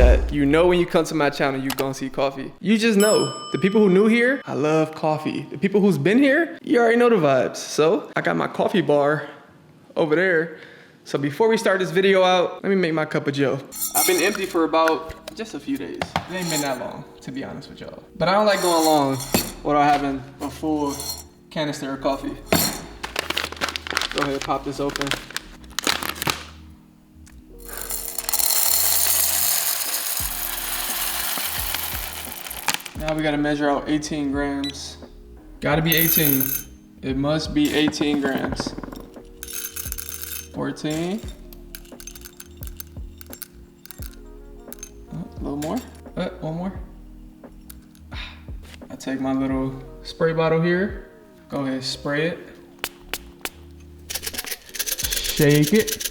chat. You know when you come to my channel, you're gonna see coffee. You just know. The people who new here, I love coffee. The people who's been here, you already know the vibes. So I got my coffee bar over there. So before we start this video out, let me make my cup of joe. I've been empty for about just a few days. It ain't been that long, to be honest with y'all. But I don't like going long without having a full canister of coffee. Go ahead, pop this open. Now we gotta measure out 18 grams. Gotta be 18. It must be 18 grams. 14. Oh, a little more. One more. I take my little spray bottle here. Go ahead, spray it. Shake it.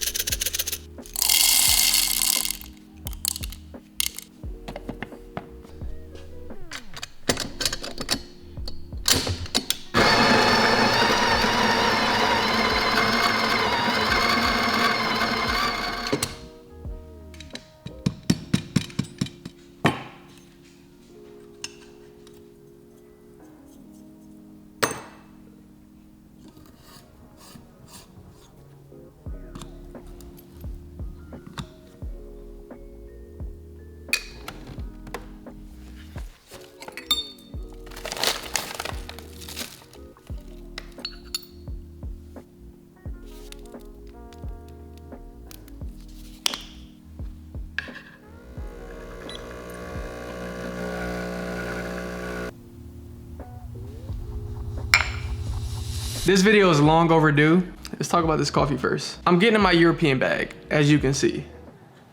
This video is long overdue. Let's talk about this coffee first. I'm getting in my European bag, as you can see.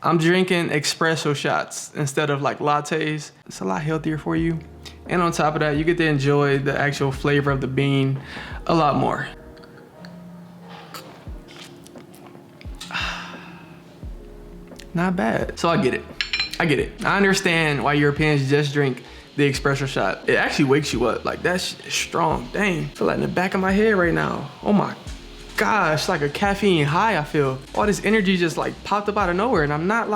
I'm drinking espresso shots instead of like lattes. It's a lot healthier for you. And on top of that, you get to enjoy the actual flavor of the bean a lot more. Not bad. So I get it. I get it. I understand why Europeans just drink the espresso shot. It actually wakes you up. Like, that's strong. Dang, I feel like in the back of my head right now. Oh my gosh, like a caffeine high, I feel. All this energy just like popped up out of nowhere, and I'm not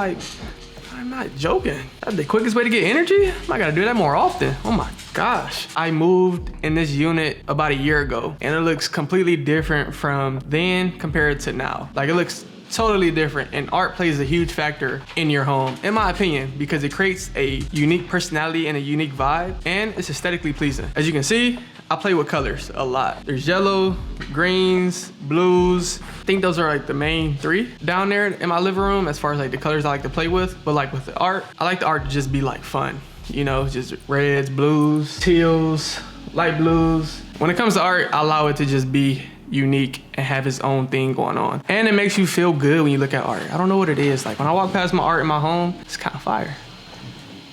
joking. That's the quickest way to get energy? I gotta do that more often. Oh my gosh. I moved in this unit about a year ago, and it looks completely different from then compared to now. Like, it looks totally different, and art plays a huge factor in your home, in my opinion, because it creates a unique personality and a unique vibe, and it's aesthetically pleasing. As you can see, I play with colors a lot. There's yellow, greens, blues. I think those are like the main three down there in my living room as far as like the colors I like to play with. But like with the art, I like the art to just be like fun, you know, just reds, blues, teals, light blues. When it comes to art, I allow it to just be unique and have its own thing going on. And it makes you feel good when you look at art. I don't know what it is. Like when I walk past my art in my home, it's kind of fire.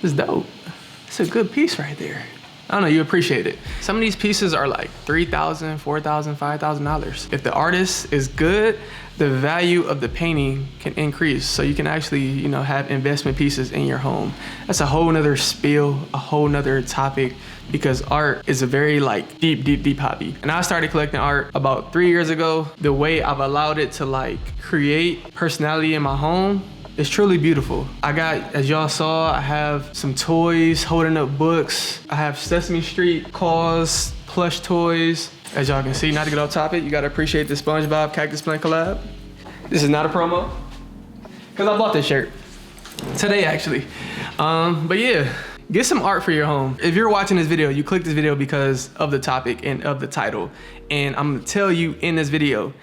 It's dope. It's a good piece right there. I don't know, you appreciate it. Some of these pieces are like $3,000, $4,000, $5,000. If the artist is good, the value of the painting can increase. So you can actually, you know, have investment pieces in your home. That's a whole nother spiel, a whole nother topic, because art is a very like deep hobby. And I started collecting art about 3 years ago. The way I've allowed it to like create personality in my home is truly beautiful. I got, as y'all saw, I have some toys holding up books. I have Sesame Street claws, plush toys. As y'all can see, not to get off topic, you gotta appreciate the SpongeBob Cactus Plant collab. This is not a promo, because I bought this shirt today actually. But yeah, get some art for your home. If you're watching this video, you clicked this video because of the topic and of the title. And I'm gonna tell you in this video,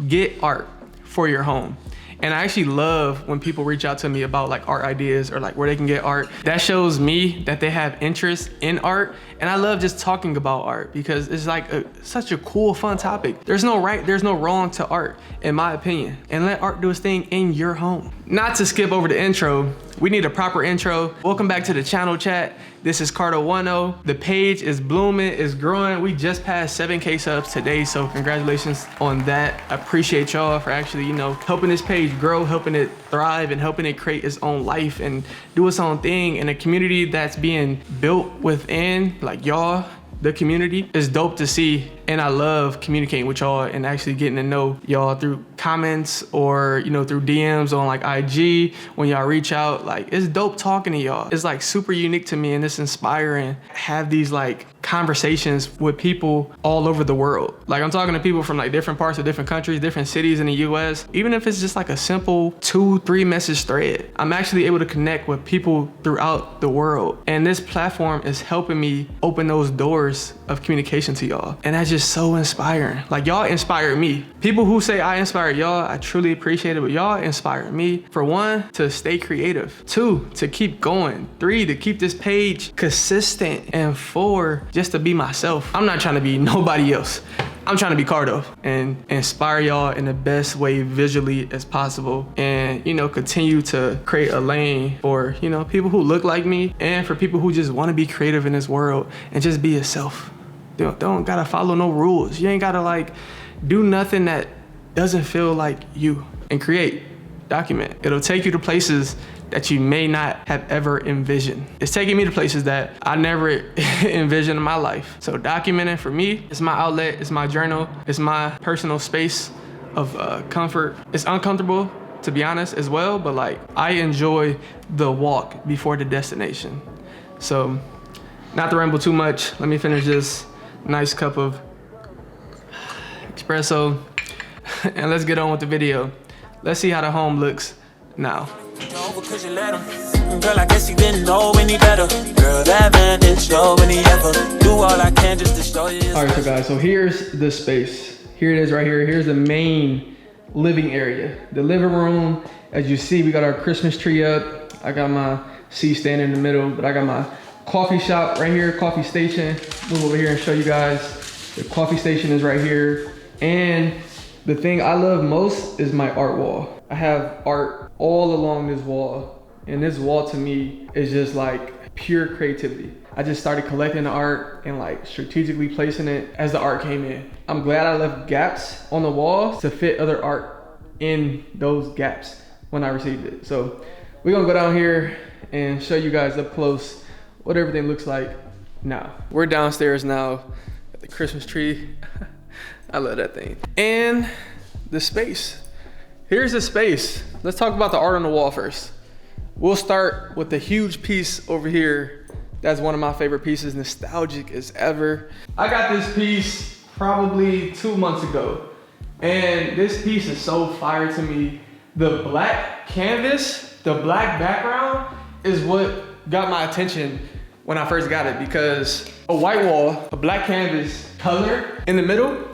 get art for your home. And I actually love when people reach out to me about like art ideas or like where they can get art. That shows me that they have interest in art. And I love just talking about art because it's like such a cool, fun topic. There's no right, there's no wrong to art, in my opinion. And let art do its thing in your home. Not to skip over the intro, we need a proper intro. Welcome back to the channel, chat. This is Cardo10. The page is blooming, it's growing. We just passed 7K subs today, so congratulations on that. I appreciate y'all for actually, you know, helping this page grow, helping it thrive, and helping it create its own life and do its own thing in a community that's being built within, like y'all, the community. It's dope to see And I love communicating with y'all and actually getting to know y'all through comments or, you know, through DMs on like IG when y'all reach out. Like, it's dope talking to y'all. It's like super unique to me and it's inspiring. Have these like conversations with people all over the world. Like, I'm talking to people from like different parts of different countries, different cities in the US. Even if it's just like a simple 2-3 message thread, I'm actually able to connect with people throughout the world. And this platform is helping me open those doors of communication to y'all. And that's just so inspiring. Like, y'all inspired me. People who say I inspired y'all, I truly appreciate it, but y'all inspired me. For 1, to stay creative. 2, to keep going. 3, to keep this page consistent. And 4, just to be myself. I'm not trying to be nobody else. I'm trying to be Cardo and inspire y'all in the best way visually as possible, and, you know, continue to create a lane for, you know, people who look like me and for people who just want to be creative in this world and just be yourself. Don't gotta follow no rules. You ain't gotta like do nothing that doesn't feel like you. And create, document. It'll take you to places that you may not have ever envisioned. It's taking me to places that I never envisioned in my life. So documenting for me, it's my outlet, it's my journal, it's my personal space of comfort. It's uncomfortable, to be honest, as well, but like, I enjoy the walk before the destination. So, not to ramble too much, let me finish this nice cup of espresso and let's get on with the video. Let's see how the home looks now. Because you let him. Girl, I guess you didn't know any better. Girl, that man didn't show any ever. Do all I can just to show you. All right, so guys, so here's the space. Here it is right here. Here's the main living area. The living room, as you see, we got our Christmas tree up. I got my seat standing in the middle, but I got my coffee shop right here, coffee station. Move over here and show you guys. The coffee station is right here. And the thing I love most is my art wall. I have art all along this wall. And this wall to me is just like pure creativity. I just started collecting the art and like strategically placing it as the art came in. I'm glad I left gaps on the walls to fit other art in those gaps when I received it. So we're gonna go down here and show you guys up close what everything looks like now. We're downstairs now at the Christmas tree. I love that thing. And the space. Here's the space. Let's talk about the art on the wall first. We'll start with the huge piece over here. That's one of my favorite pieces, nostalgic as ever. I got this piece probably 2 months ago. And this piece is so fire to me. The black canvas, the black background is what got my attention when I first got it, because a white wall, a black canvas color in the middle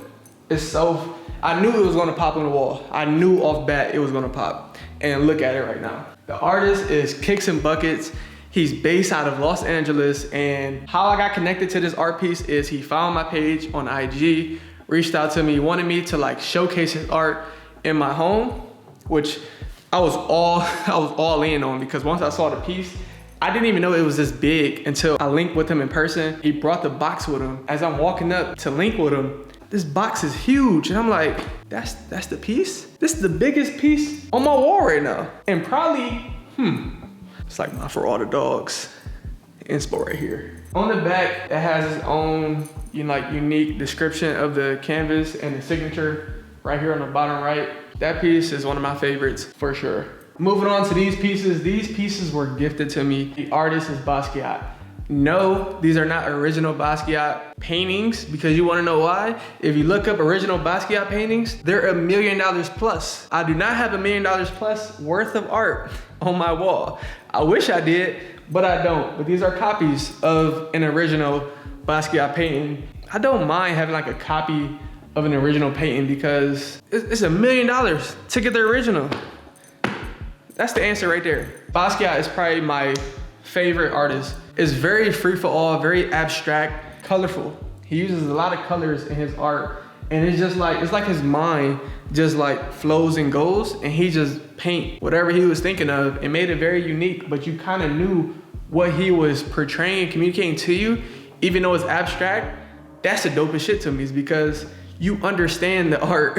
is so, I knew it was gonna pop on the wall. I knew off bat it was gonna pop. And look at it right now. The artist is Kicks and Buckets. He's based out of Los Angeles, and how I got connected to this art piece is he found my page on IG, reached out to me, wanted me to like showcase his art in my home, which I was all in on, because once I saw the piece, I didn't even know it was this big until I linked with him in person. He brought the box with him. As I'm walking up to link with him, this box is huge. And I'm like, that's the piece? This is the biggest piece on my wall right now. And probably, it's like my For All the Dogs inspo right here. On the back, it has its own unique description of the canvas and the signature right here on the bottom right. That piece is one of my favorites for sure. Moving on to these pieces were gifted to me. The artist is Basquiat. No, these are not original Basquiat paintings, because you wanna know why? If you look up original Basquiat paintings, they're $1 million plus. I do not have $1 million plus worth of art on my wall. I wish I did, but I don't. But these are copies of an original Basquiat painting. I don't mind having like a copy of an original painting, because it's $1 million to get the original. That's the answer right there. Basquiat is probably my favorite artist. It's very free for all, very abstract, colorful. He uses a lot of colors in his art, and it's just like, it's like his mind just like flows and goes, and he just paint whatever he was thinking of and made it very unique, but you kind of knew what he was portraying, communicating to you, even though it's abstract. That's the dopest shit to me, is because you understand the art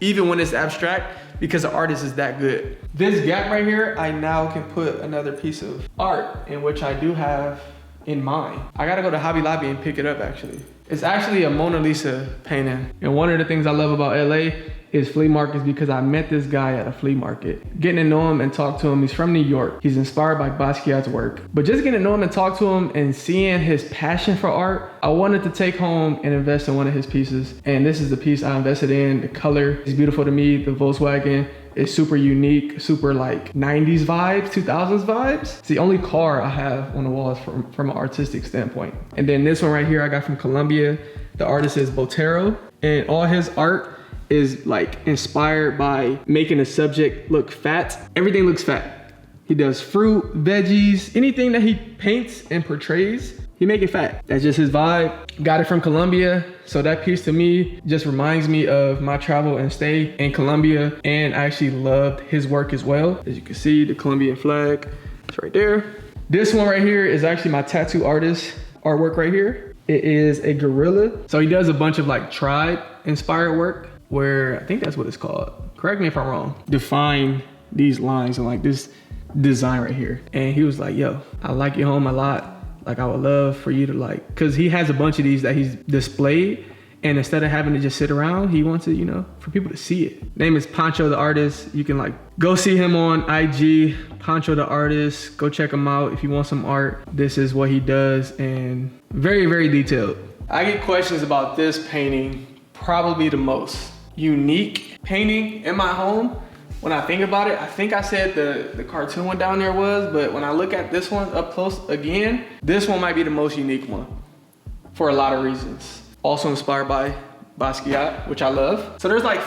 even when it's abstract, because the artist is that good. This gap right here, I now can put another piece of art in which I do have in mind. I gotta go to Hobby Lobby and pick it up actually. It's actually a Mona Lisa painting. And one of the things I love about LA is flea markets because I met this guy at a flea market. Getting to know him and talk to him, he's from New York. He's inspired by Basquiat's work. But just getting to know him and talk to him and seeing his passion for art, I wanted to take home and invest in one of his pieces. And this is the piece I invested in. The color is beautiful to me. The Volkswagen is super unique, super like 90s vibes, 2000s vibes. It's the only car I have on the walls from an artistic standpoint. And then this one right here I got from Colombia. The artist is Botero, and all his art is like inspired by making a subject look fat. Everything looks fat. He does fruit, veggies, anything that he paints and portrays, he make it fat. That's just his vibe. Got it from Colombia. So that piece to me just reminds me of my travel and stay in Colombia. And I actually loved his work as well. As you can see, the Colombian flag, it's right there. This one right here is actually my tattoo artist artwork right here. It is a gorilla. So he does a bunch of like tribe inspired work, where I think that's what it's called. Correct me if I'm wrong. Define these lines and like this design right here. And he was like, yo, I like your home a lot. Like I would love for you to like, cause he has a bunch of these that he's displayed, and instead of having to just sit around, he wants it, you know, for people to see it. Name is Pancho the Artist. You can like go see him on IG, Pancho the Artist. Go check him out if you want some art. This is what he does, and very, very detailed. I get questions about this painting probably the most. Unique painting in my home. When I think about it, I think I said the cartoon one down there was, but when I look at this one up close again, this one might be the most unique one for a lot of reasons. Also inspired by Basquiat, which I love. So there's like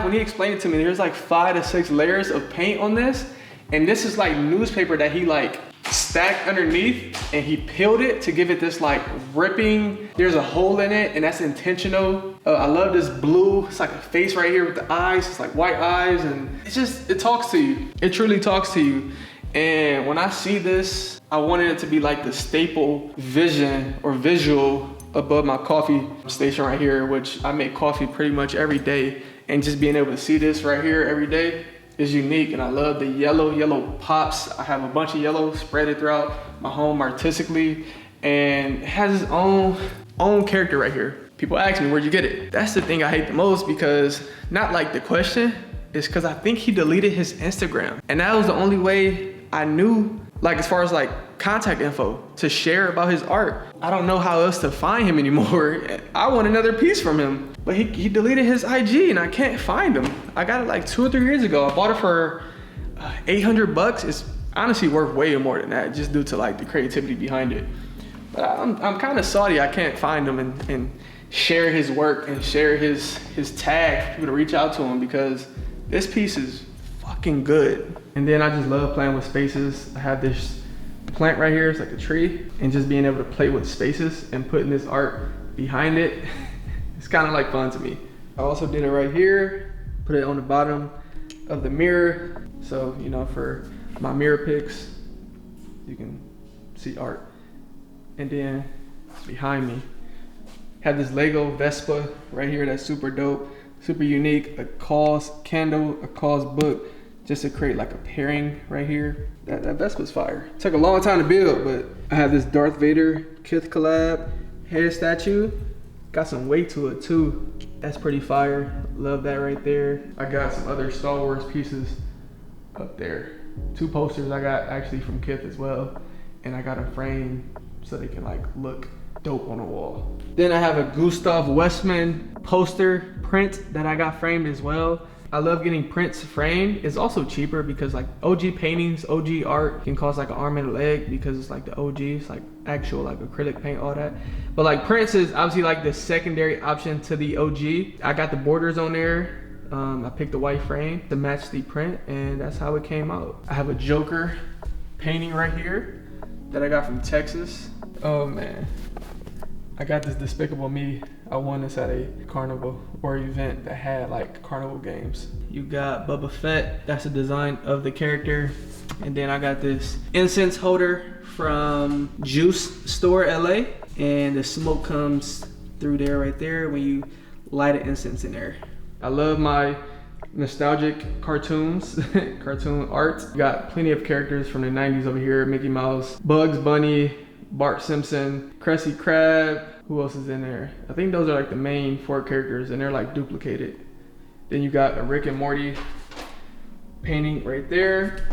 when he explained it to me, there's like 5 to 6 layers of paint on this. And this is like newspaper that he like stacked underneath, and he peeled it to give it this like ripping. There's a hole in it, and that's intentional. I love this blue. It's like a face right here with the eyes. It's like white eyes, and it talks to you. It truly talks to you. And when I see this, I wanted it to be like the staple vision or visual above my coffee station right here, which I make coffee pretty much every day. And just being able to see this right here every day is unique. And I love the yellow pops. I have a bunch of yellow spread throughout my home artistically, and it has its own character right here. People ask me, where'd you get it? That's the thing I hate the most, because not like the question, it's because I think he deleted his Instagram. And that was the only way I knew, like as far as like contact info to share about his art. I don't know how else to find him anymore. I want another piece from him, but he deleted his IG and I can't find him. I got it like 2 or 3 years ago. I bought it for 800 bucks. It's honestly worth way more than that, just due to like the creativity behind it. But I'm kind of salty I can't find him and share his work and share his tag for people to reach out to him, because this piece is fucking good. And then I just love playing with spaces. I have this plant right here, it's like a tree, and just being able to play with spaces and putting this art behind it, it's kind of like fun to me. I also did it right here, put it on the bottom of the mirror. So, you know, for my mirror pics, you can see art. And then behind me, have this Lego Vespa right here that's super dope, super unique. A cause candle, a cause book, just to create like a pairing right here. That Vespa's fire. It took a long time to build, but I have this Darth Vader Kith collab head statue. Got some weight to it too. That's pretty fire. Love that right there. I got some other Star Wars pieces up there. 2 posters I got actually from Kith as well. And I got a frame so they can like look dope on the wall. Then I have a Gustav Westman poster print that I got framed as well. I love getting prints framed. It's also cheaper because like OG paintings, OG art can cost like an arm and a leg, because it's like the OG, it's like actual like acrylic paint, all that. But like prints is obviously like the secondary option to the OG. I got the borders on there. I picked the white frame to match the print, and that's how it came out. I have a Joker painting right here that I got from Texas. Oh man, I got this Despicable Me. I won this at a carnival or event that had like carnival games. You got Boba Fett, that's the design of the character. And then I got this incense holder from Juice Store LA, and the smoke comes through there right there when you light an incense in there. I love my nostalgic cartoons, cartoon art. Got plenty of characters from the 90s over here. Mickey Mouse, Bugs Bunny, Bart Simpson, Krusty Krab, Who else is in there? I think those are like the main 4 characters and they're like duplicated. Then you got a Rick and Morty painting right there.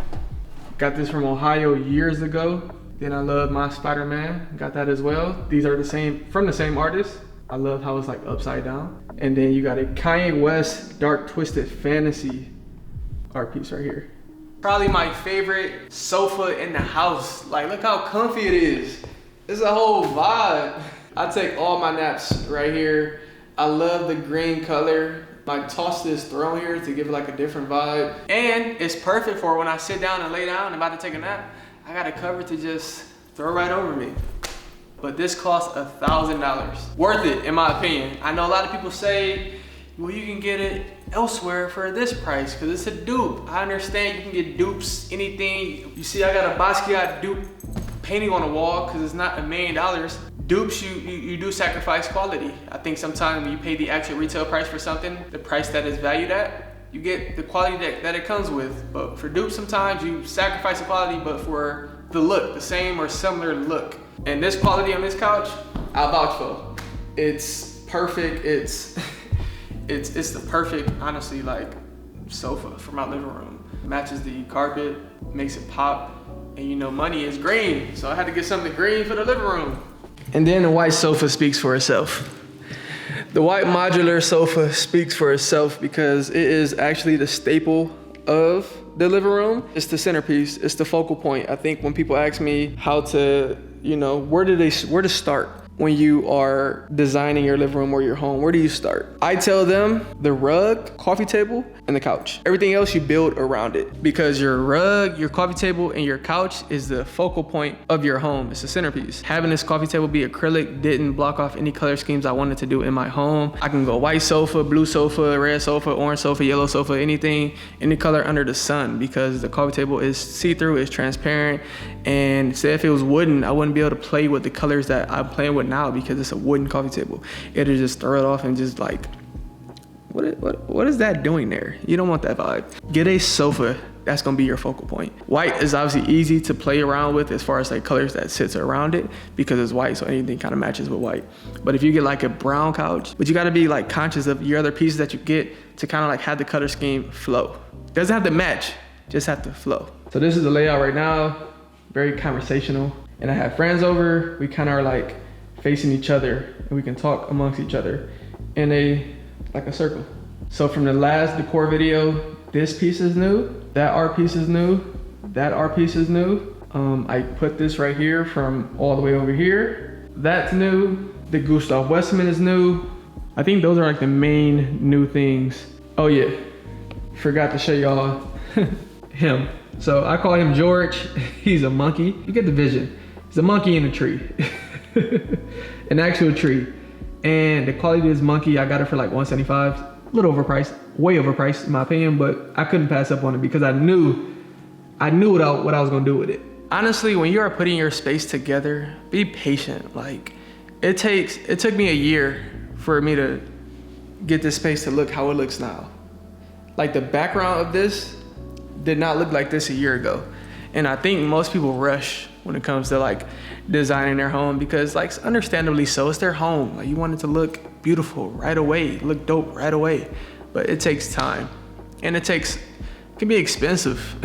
Got this from Ohio years ago. Then I love my Spider-Man, got that as well. These are from the same artist. I love how it's like upside down. And then you got a Kanye West Dark Twisted Fantasy art piece right here. Probably my favorite sofa in the house. Like, look how comfy it is. It's a whole vibe. I take all my naps right here. I love the green color. I toss this throne here to give it like a different vibe. And it's perfect for when I sit down and lay down and about to take a nap. I got a cover to just throw right over me. But this costs $1,000. Worth it, in my opinion. I know a lot of people say, well, you can get it elsewhere for this price because it's a dupe. I understand you can get dupes, anything. You see, I got a Basquiat dupe painting on the wall because it's not $1 million. Dupes, you do sacrifice quality. I think sometimes when you pay the actual retail price for something, the price that is valued at, you get the quality that it comes with. But for dupes, sometimes you sacrifice the quality, but for the look, the same or similar look. And this quality on this couch, I'll vouch for. It's perfect. It's the perfect, honestly, like sofa for my living room. Matches the carpet, makes it pop, and you know money is green, so I had to get something green for the living room. And then the white sofa speaks for itself. The white modular sofa speaks for itself because it is actually the staple of the living room. It's the centerpiece, it's the focal point. I think when people ask me how to, you know, where to start when you are designing your living room or your home, where do you start? I tell them the rug, coffee table, and the couch. Everything else you build around it because your rug, your coffee table, and your couch is the focal point of your home. It's the centerpiece. Having this coffee table be acrylic didn't block off any color schemes I wanted to do in my home. I can go white sofa, blue sofa, red sofa, orange sofa, yellow sofa, anything, any color under the sun because the coffee table is see-through, it's transparent. And say if it was wooden, I wouldn't be able to play with the colors that I'm playing with now because it's a wooden coffee table. It'll just throw it off and just like, what is that doing there? You don't want that vibe. Get a sofa that's gonna be your focal point. White is obviously easy to play around with as far as like colors that sits around it because it's white, so anything kind of matches with white. But if you get like a brown couch, but you gotta be like conscious of your other pieces that you get to kind of like have the color scheme flow. Doesn't have to match, just have to flow. So this is the layout right now, very conversational. And I have friends over, we kind of are like facing each other and we can talk amongst each other in like a circle. So from the last decor video, this piece is new, that art piece is new, that art piece is new. I put this right here from all the way over here. That's new. The Gustav Westman is new. I think those are like the main new things. Oh yeah, forgot to show y'all him. So I call him George. He's a monkey. You get the vision. He's a monkey in a tree. An actual tree. And the quality of this monkey, I got it for like $175. A little overpriced, way overpriced in my opinion, but I couldn't pass up on it because I knew what I was gonna do with it. Honestly, when you are putting your space together, be patient. Like it took me a year for me to get this space to look how it looks now. Like the background of this did not look like this a year ago. And I think most people rush when it comes to like designing their home because like understandably so, it's their home. Like you want it to look beautiful right away, look dope right away. But it takes time and it can be expensive.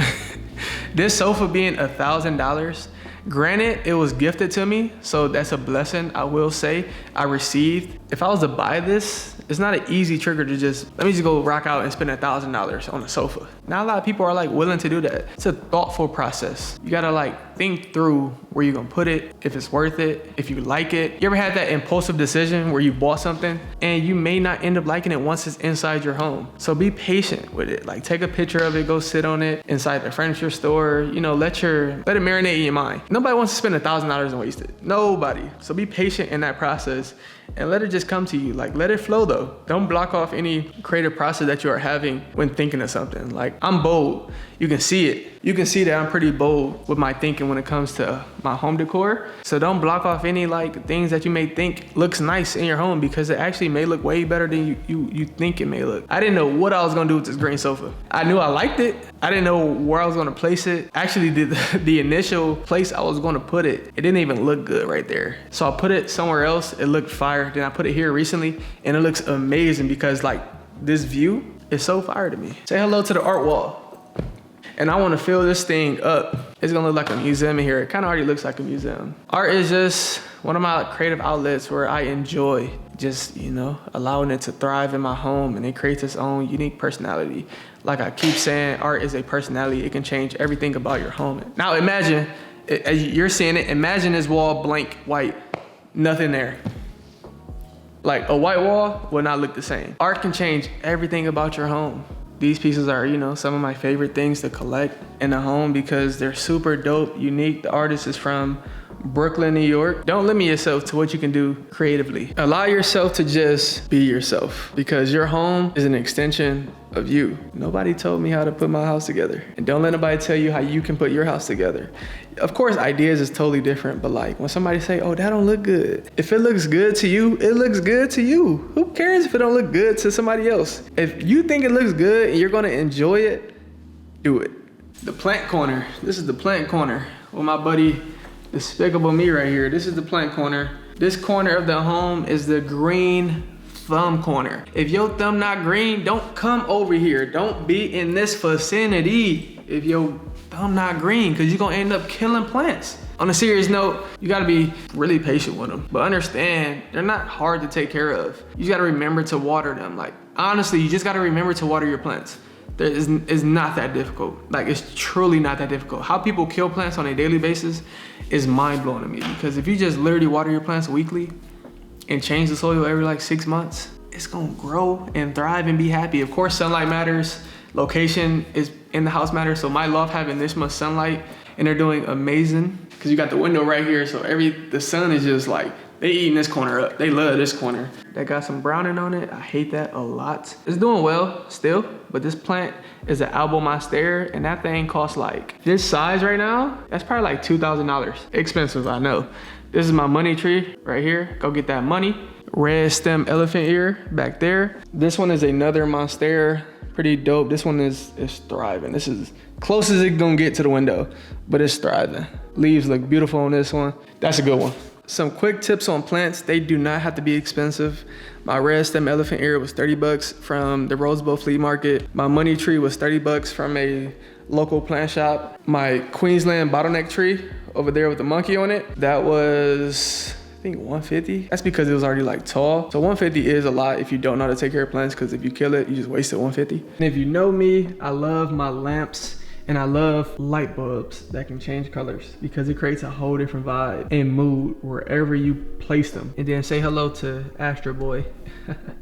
This sofa being $1,000, granted it was gifted to me, so that's a blessing I will say I received. If I was to buy this, it's not an easy trigger to just, let me just go rock out and spend $1,000 on a sofa. Not a lot of people are like willing to do that. It's a thoughtful process. You gotta like think through where you're gonna put it, if it's worth it, if you like it. You ever had that impulsive decision where you bought something and you may not end up liking it once it's inside your home? So be patient with it. Like take a picture of it, go sit on it inside the furniture store, you know, let it marinate in your mind. Nobody wants to spend $1,000 and waste it. Nobody. So be patient in that process and let it just come to you. Like let it flow though. Don't block off any creative process that you are having when thinking of something. Like I'm bold, you can see it. you can see that I'm pretty bold with my thinking when it comes to my home decor. So don't block off any like things that you may think looks nice in your home, because it actually may look way better than you think it may look. I didn't know what I was gonna do with this green sofa. I knew I liked it. I didn't know where I was gonna place it. Actually, the initial place I was gonna put it, it didn't even look good right there. So I put it somewhere else, it looked fire. Then I put it here recently and it looks amazing because like this view is so fire to me. Say hello to the art wall. And I wanna fill this thing up. It's gonna look like a museum in here. It kinda already looks like a museum. Art is just one of my creative outlets where I enjoy just, you know, allowing it to thrive in my home, and it creates its own unique personality. Like I keep saying, art is a personality. It can change everything about your home. Now imagine, as you're seeing it, imagine this wall blank white, nothing there. Like a white wall will not look the same. Art can change everything about your home. These pieces are, you know, some of my favorite things to collect in a home because they're super dope, unique. The artist is from Brooklyn, New York. Don't limit yourself to what you can do creatively. Allow yourself to just be yourself, because your home is an extension of you. Nobody told me how to put my house together. And don't let nobody tell you how you can put your house together. Of course, ideas is totally different, but like when somebody say, oh, that don't look good. If it looks good to you, it looks good to you. Who cares if it don't look good to somebody else? If you think it looks good and you're gonna enjoy it, do it. The plant corner. This is the plant corner with my buddy Despicable Me right here. This is the plant corner. This corner of the home is the green thumb corner. If your thumb not green, don't come over here. Don't be in this vicinity if your thumb not green, because you're gonna end up killing plants. On a serious note, you gotta be really patient with them, but understand they're not hard to take care of. You just gotta remember to water them. Like honestly, you just gotta remember to water your plants. It's not that difficult. Like it's truly not that difficult. How people kill plants on a daily basis is mind blowing to me, because if you just literally water your plants weekly and change the soil every like 6 months, it's gonna grow and thrive and be happy. Of course, sunlight matters. Location is in the house matters. So my loft having this much sunlight, and they're doing amazing because you got the window right here. So the sun is just like, they eating this corner up. They love this corner. That got some browning on it. I hate that a lot. It's doing well still, but this plant is an albo monstera, and that thing costs like, this size right now, that's probably like $2,000. Expensive, I know. This is my money tree right here. Go get that money. Red stem elephant ear back there. This one is another monstera, pretty dope. This one is thriving. This is close as it gonna get to the window, but it's thriving. Leaves look beautiful on this one. That's a good one. Some quick tips on plants. They do not have to be expensive. My red stem elephant ear was 30 bucks from the Rosebud Flea Market. My money tree was 30 bucks from a local plant shop. My Queensland bottleneck tree over there with the monkey on it, that was, I think 150. That's because it was already like tall. So 150 is a lot if you don't know how to take care of plants, because if you kill it, you just wasted 150. And if you know me, I love my lamps. And I love light bulbs that can change colors, because it creates a whole different vibe and mood wherever you place them. And then say hello to Astro Boy.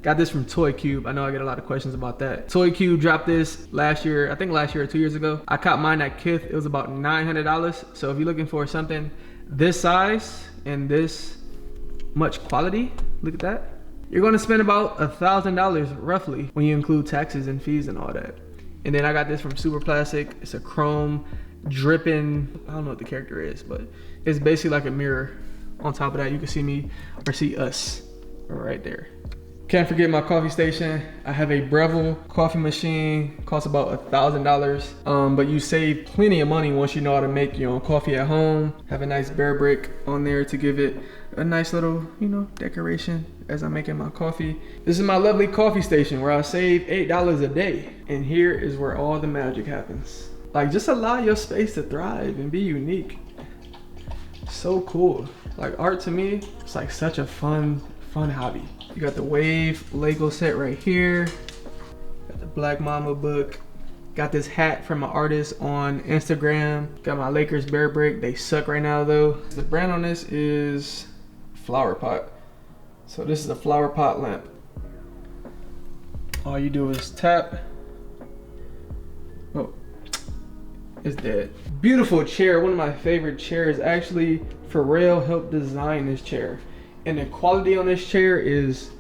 Got this from Toy Cube. I know I get a lot of questions about that. Toy Cube dropped this last year, I think last year or 2 years ago. I caught mine at Kith. It was about $900. So if you're looking for something this size and this much quality, look at that. You're gonna spend about $1,000 roughly when you include taxes and fees and all that. And then I got this from Super Plastic. It's a chrome dripping, I don't know what the character is, but it's basically like a mirror. On top of that, you can see me or see us right there. Can't forget my coffee station. I have a Breville coffee machine, costs about $1,000, but you save plenty of money once you know how to make your own coffee at home. Have a nice bear brick on there to give it a nice little, you know, decoration as I'm making my coffee. This is my lovely coffee station where I save $8 a day. And here is where all the magic happens. Like, just allow your space to thrive and be unique. So cool. Like, art to me, it's like such a fun hobby. You got the Wave Lego set right here. Got the Black Mamba book. Got this hat from an artist on Instagram. Got my Lakers bear brick. They suck right now though. The brand on this is Flower Pot. So this is a flower pot lamp. All you do is tap. Oh, it's dead. Beautiful chair, one of my favorite chairs. Actually, Pharrell helped design this chair. And the quality on this chair is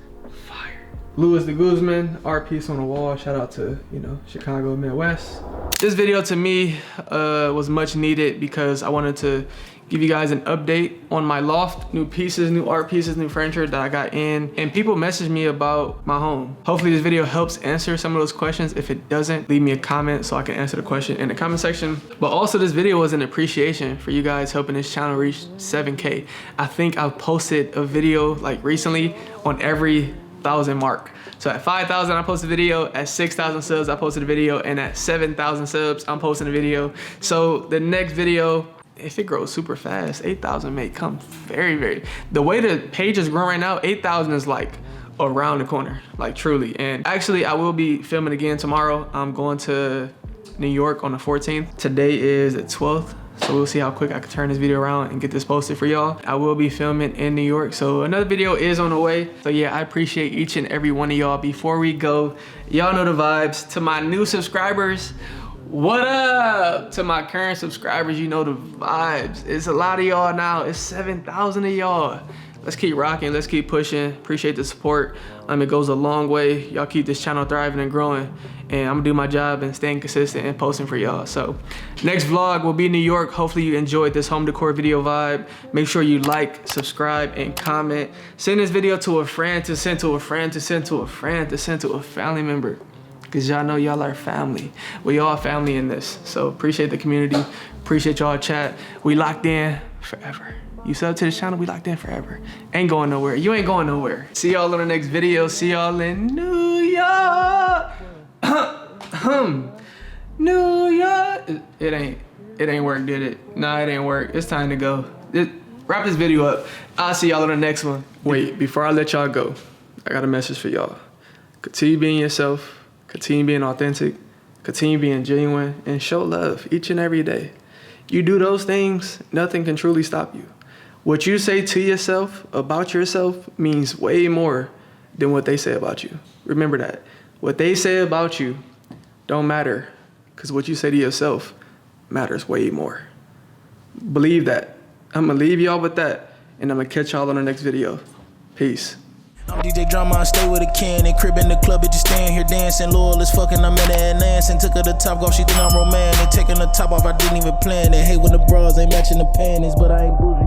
fire. Louis de Guzman, art piece on the wall. Shout out to, you know, Chicago, Midwest. This video to me was much needed because I wanted to give you guys an update on my loft, new pieces, new art pieces, new furniture that I got in, and people messaged me about my home. Hopefully this video helps answer some of those questions. If it doesn't, leave me a comment so I can answer the question in the comment section. But also this video was an appreciation for you guys helping this channel reach 7K. I think I've posted a video like recently on every 1,000 mark. So at 5,000 I posted a video, at 6,000 subs I posted a video, and at 7,000 subs I'm posting a video. So the next video, if it grows super fast, 8,000 may come very, the way the page is growing right now, 8,000 is like around the corner, like truly. And actually I will be filming again tomorrow. I'm going to New York on the 14th. Today is the 12th. So we'll see how quick I can turn this video around and get this posted for y'all. I will be filming in New York, so another video is on the way. So yeah, I appreciate each and every one of y'all. Before we go, y'all know the vibes. To my new subscribers, what up? To my current subscribers, you know the vibes. It's a lot of y'all now. It's 7,000 of y'all. Let's keep rocking, let's keep pushing. Appreciate the support. It goes a long way. Y'all keep this channel thriving and growing. And I'm gonna do my job and staying consistent and posting for y'all. So next vlog will be in New York. Hopefully you enjoyed this home decor video vibe. Make sure you like, subscribe, and comment. Send this video to a friend, to send to a friend, to send to a friend, to send to a family member. Cause y'all know y'all are family. We all family in this. So appreciate the community. Appreciate y'all chat. We locked in forever. You sub to this channel, we locked in forever. Ain't going nowhere. You ain't going nowhere. See y'all on the next video. See y'all in New York. New York. It ain't work, did it? Nah, it ain't work. It's time to go. Wrap this video up. I'll see y'all on the next one. Wait, before I let y'all go, I got a message for y'all. Continue being yourself. Continue being authentic. Continue being genuine and show love each and every day. You do those things, nothing can truly stop you. What you say to yourself about yourself means way more than what they say about you. Remember that. What they say about you don't matter, because what you say to yourself matters way more. Believe that. I'm gonna leave y'all with that, and I'm gonna catch y'all on the next video. Peace. I'm DJ Drama, I stay with a can and crib in the club, bitch, just staying here dancing. Loyal as fucking, I'm in at Nancy. Took her the top off, she think I'm romantic. Taking the top off, I didn't even plan it. Hate when the bras ain't matching the panties, but I ain't bougie.